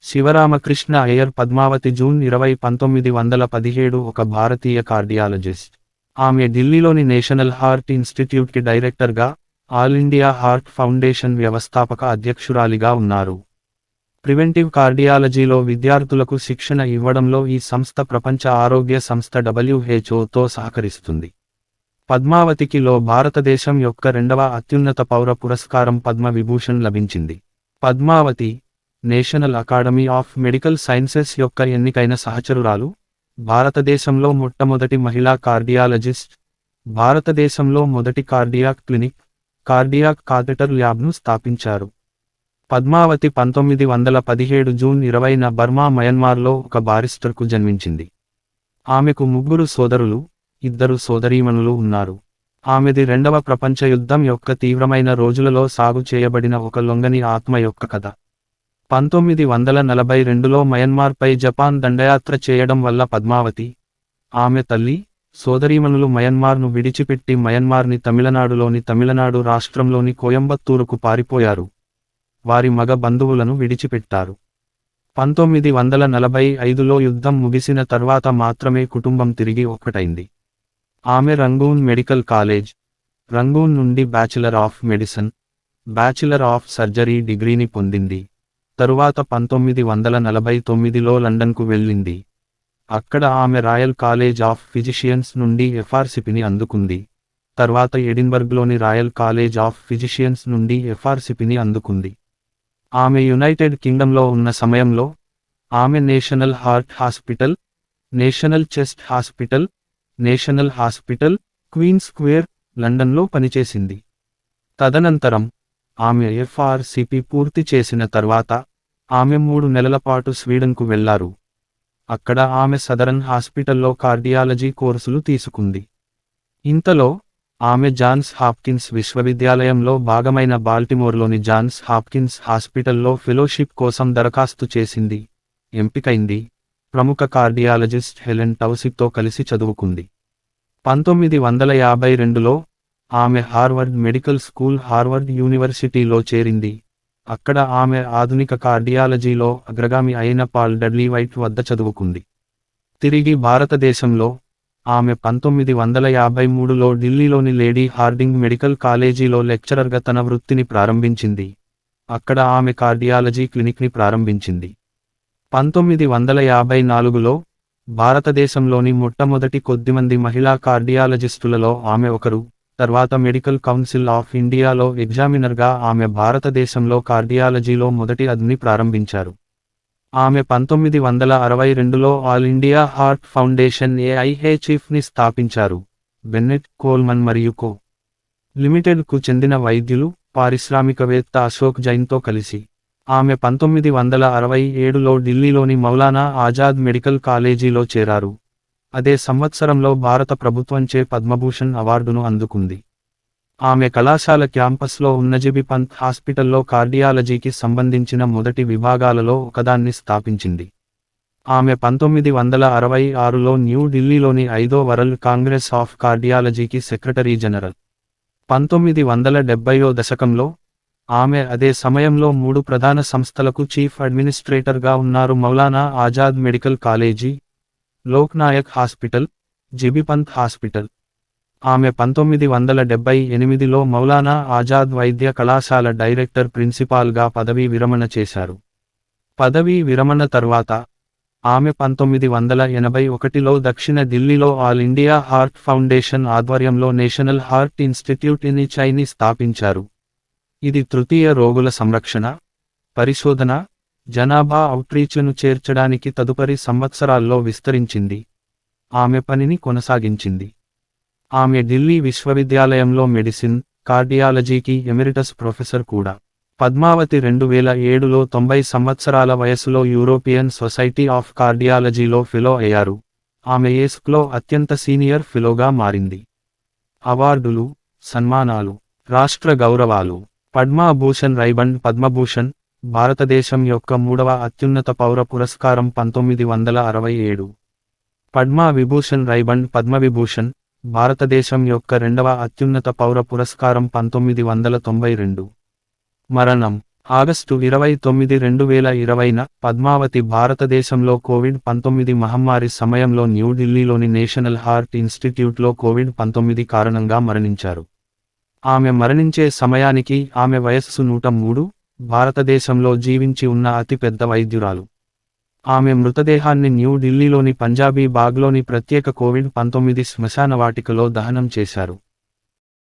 Sivaramakrishna Iyer Padmavati June 20, 1917 ఒక భారతీయ cardiologist. ఆమె ఢిల్లీలోని నేషనల్ హార్ట్ ఇన్స్టిట్యూట్కి డైరెక్టర్గా, ఆల్ ఇండియా హార్ట్ ఫౌండేషన్ వ్యవస్థాపక అధ్యక్షురాలిగా ఉన్నారు. ప్రివెంటివ్ కార్డియాలజీలో విద్యార్థులకు శిక్షణ ఇవ్వడంలో ఈ సంస్థ ప్రపంచ ఆరోగ్య సంస్థ WHOతో సహకరిస్తుంది. పద్మావతికి లో భారతదేశం యొక్క రెండవ అత్యున్నత పౌర పురస్కారం పద్మ విభూషణ్ లభించింది. Padmavati, National Academy of Medical Sciences యొక్క ఎన్నికైన సహచరురాలు, భారతదేశంలో మొట్టమొదటి మహిళా కార్డియాలజిస్ట్, భారతదేశంలో మొదటి కార్డియాక్ క్లినిక్, కార్డియాక్ కాథెటర్ ల్యాబ్ను స్థాపించారు. పద్మావతి 1917 జూన్ 20న బర్మా మయన్మార్లో ఒక బారిస్టర్కు జన్మించింది. ఆమెకు 3 సోదరులు, 2 సోదరీమణులు ఉన్నారు. ఆమెది రెండవ ప్రపంచ యుద్ధం యొక్క తీవ్రమైన రోజులలో సాగు చేయబడిన ఒక లొంగని ఆత్మ యొక్క కథ. 1942లో మయన్మార్పై జపాన్ దండయాత్ర చేయడం వల్ల పద్మావతి, ఆమె తల్లి, సోదరీమణులు మయన్మార్ను విడిచిపెట్టి మయన్మార్ని తమిళనాడులోని తమిళనాడు రాష్ట్రంలోని కోయంబత్తూరుకు పారిపోయారు. వారి మగ బంధువులను విడిచిపెట్టారు. 1945లో యుద్ధం ముగిసిన తర్వాత మాత్రమే కుటుంబం తిరిగి ఒక్కటైంది. ఆమె రంగూన్ మెడికల్ కాలేజ్, రంగూన్ నుండి bachelor of medicine, bachelor of surgery డిగ్రీని పొందింది. తరువాత 1949లో లండన్కు వెళ్ళింది. అక్కడ ఆమె రాయల్ కాలేజ్ ఆఫ్ ఫిజిషియన్స్ నుండి ఎఫ్ఆర్సిపిని అందుకుంది. తర్వాత ఎడిన్బర్గ్లోని రాయల్ కాలేజ్ ఆఫ్ ఫిజిషియన్స్ నుండి ఎఫ్ఆర్సిపిని అందుకుంది. ఆమె యునైటెడ్ కింగ్డమ్లో ఉన్న సమయంలో, ఆమె National Heart Hospital, National Chest Hospital, National Hospital, Queens Square, లండన్లో పనిచేసింది. తదనంతరం, ఆమె ఎఫ్ఆర్సిపి పూర్తి చేసిన తర్వాత, ఆమె 3 నెలల పాటు స్వీడన్కు వెళ్లారు. అక్కడ ఆమె సదరన్ హాస్పిటల్లో కార్డియాలజీ కోర్సులు తీసుకుంది. ఇంతలో, ఆమె జాన్స్ హాప్కిన్స్ విశ్వవిద్యాలయంలో భాగమైన బాల్టిమోర్లోని జాన్స్ హాప్కిన్స్ హాస్పిటల్లో ఫెలోషిప్ కోసం దరఖాస్తు చేసింది, ఎంపికైంది. ప్రముఖ కార్డియాలజిస్ట్ హెలెన్ టౌసిక్తో కలిసి చదువుకుంది. 1952లో, ఆమె హార్వర్డ్ మెడికల్ స్కూల్ హార్వర్డ్ యూనివర్సిటీలో చేరింది. అక్కడ ఆమె ఆధునిక కార్డియాలజీలో అగ్రగామి అయిన పాల్ డడ్లీ వైట్ వద్ద చదువుకుంది. తిరిగి భారతదేశంలో, ఆమె 1953లో ఢిల్లీలోని లేడీ హార్డింగ్ మెడికల్ కాలేజీలో లెక్చరర్గా తన వృత్తిని ప్రారంభించింది. అక్కడ ఆమె కార్డియాలజీ క్లినిక్ని ప్రారంభించింది. 1954లో, భారతదేశంలోని మొట్టమొదటి కొద్దిమంది మహిళా కార్డియాలజిస్టులలో ఆమె ఒకరు. తర్వాత మెడికల్ కౌన్సిల్ ఆఫ్ ఇండియాలో ఎగ్జామినర్గా ఆమె భారతదేశంలో కార్డియాలజీలో మొదటి అధ్ని ప్రారంభించారు. ఆమె 1962లో all India heart foundation AIH చీఫ్ని స్థాపించారు. బెన్నెట్, కోల్మన్ మరియు కో. లిమిటెడ్కు చెందిన వైద్యులు, పారిశ్రామికవేత్త అశోక్ జైన్తో కలిసి. ఆమె 1967లో ఢిల్లీలోని మౌలానా ఆజాద్ మెడికల్ కాలేజీలో చేరారు. అదే సంవత్సరంలో భారత ప్రభుత్వంచే పద్మభూషణ్ అవార్డును అందుకుంది. ఆమె కళాశాల క్యాంపస్లో ఉన్న జీబీ పంత్ హాస్పిటల్లో కార్డియాలజీకి సంబంధించిన మొదటి విభాగాలలో ఒకదాన్ని స్థాపించింది. ఆమె 1966లో న్యూ ఢిల్లీలోని 5వ వరల్డ్ కాంగ్రెస్ ఆఫ్ కార్డియాలజీకి సెక్రటరీ జనరల్. 1970వ దశకంలో, ఆమె అదే సమయంలో 3 ప్రధాన సంస్థలకు చీఫ్ అడ్మినిస్ట్రేటర్గా ఉన్నారు: Maulana Azad medical college, Loknayak hospital, GB Pant hospital. ఆమె 1978లో మౌలానా ఆజాద్ వైద్య కళాశాల డైరెక్టర్ ప్రిన్సిపాల్గా పదవీ విరమణ చేశారు. పదవీ విరమణ తర్వాత, ఆమె 1981లో దక్షిణ ఢిల్లీలో ఆల్ ఇండియా హార్ట్ ఫౌండేషన్ ఆధ్వర్యంలో నేషనల్ హార్ట్ ఇన్స్టిట్యూట్ NHIని స్థాపించారు. ఇది తృతీయ రోగుల సంరక్షణ, పరిశోధన, జనాభా ఔట్రీచ్లను చేర్చడానికి తదుపరి సంవత్సరాల్లో విస్తరించింది. ఆమె పనిని కొనసాగించింది. ఆమె ఢిల్లీ విశ్వవిద్యాలయంలో మెడిసిన్, కార్డియాలజీకి ఎమెరిటస్ ప్రొఫెసర్ కూడా. పద్మావతి 2007లో 90 సంవత్సరాల వయసులో యూరోపియన్ సొసైటీ ఆఫ్ కార్డియాలజీలో ఫెలో అయ్యారు. ఆమె ఏస్క్లో అత్యంత సీనియర్ ఫెలోగా మారింది. అవార్డులు, సన్మానాలు, రాష్ట్ర గౌరవాలు. పద్మభూషణ్ రైబండ్ పద్మభూషణ్, భారతదేశం యొక్క 3వ అత్యున్నత పౌర పురస్కారం 1967. పద్మ విభూషణ్ రైబండ్ పద్మవిభూషణ్, భారతదేశం యొక్క 2వ అత్యున్నత పౌర పురస్కారం 1992. మరణం ఆగస్టు 29, 2020న పద్మావతి భారతదేశంలో కోవిడ్-19 మహమ్మారి సమయంలో న్యూఢిల్లీలోని నేషనల్ హార్ట్ ఇన్స్టిట్యూట్లో కోవిడ్-19 కారణంగా మరణించారు. ఆమె మరణించే సమయానికి ఆమె వయస్సు 103, భారతదేశంలో జీవించి ఉన్న అతిపెద్ద వైద్యురాలు. ఆమె మృతదేహాన్ని న్యూఢిల్లీలోని పంజాబీ బాగ్లోని ప్రత్యేక కోవిడ్-19 శ్మశానవాటికలో దహనం చేశారు.